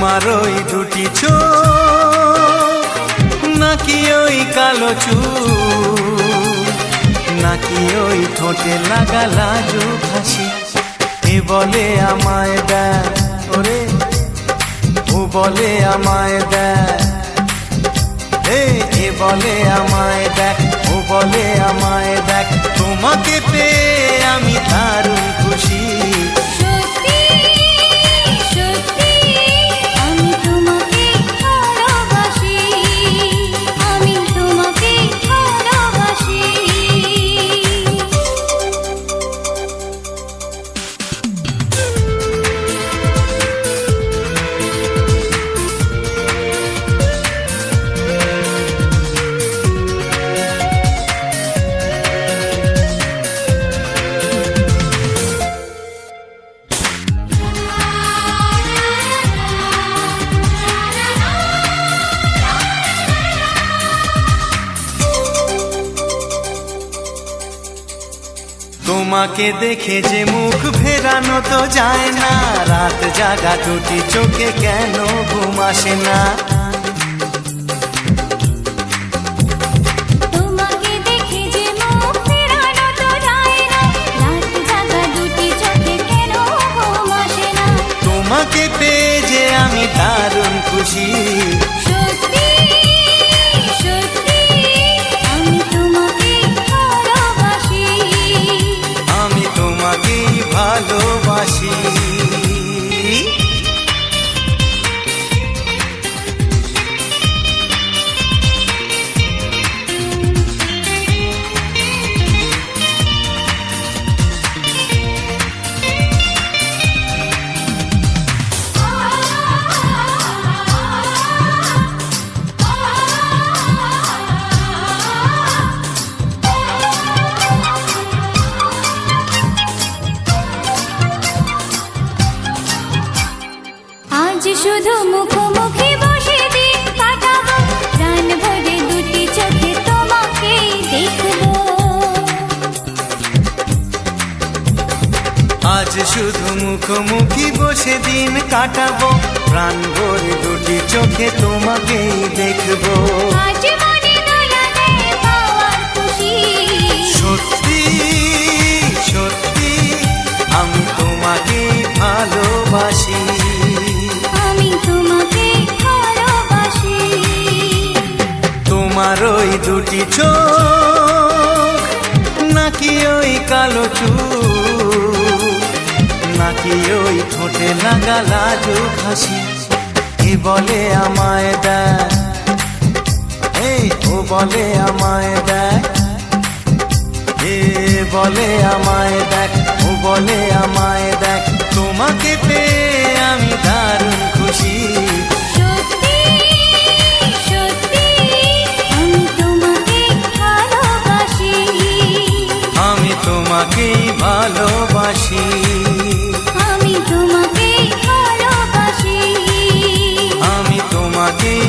তোমার ওই দুটি চোখ নাকি ওই কালো চুল নাকি ওই ঠোঁটে লাগা লাজুক হাসি এ বলে আমায় দেয় ওরে ও বলে আমায় দেয় এ বলে আমায় দেখ ও বলে আমায় দেখ তোমাকে পেয়ে আমি দারুণ খুশি তোমাকে দেখে যে মুখ ফেরানো তো যায় না রাত জাগা দুটি চোখে কেন ঘুম আসে না তোমাকে দেখে যে মুখ ফেরানো তো যায় না রাত জাগা দুটি চোখে কেন ঘুম আসে না তোমাকে পেয়ে যে আমি দারুণ খুশি ভালোবাসি শুধু মুখোমুখি বসে দিন কাটাবো প্রাণ ভরে দুটি চোখে তোমাকে দেখবো আজ শুধু মুখোমুখি বসে দিন কাটাবো প্রাণ ভরে দুটি চোখে তোমাকেই দেখবো আজ মনে দোলা দেয় পাওয়ার খুশি সত্যি সত্যি আমি তোমাকে ভালোবাসি তোমার ওই দুটি চোখ নাকি ওই কালো চুল নাকি ওই ঠোঁটে লাগা লাজুক হাসি এ বলে আমায় দেয় ও বলে আমায় দেয় এ বলে আমায় দেখ ও বলে আমায় দেখ তোমাকে পেয়ে আমি দারুণ খুশি তোমাকেই ভালোবাসি আমি তোমাকেই ভালোবাসি আমি তোমাকেই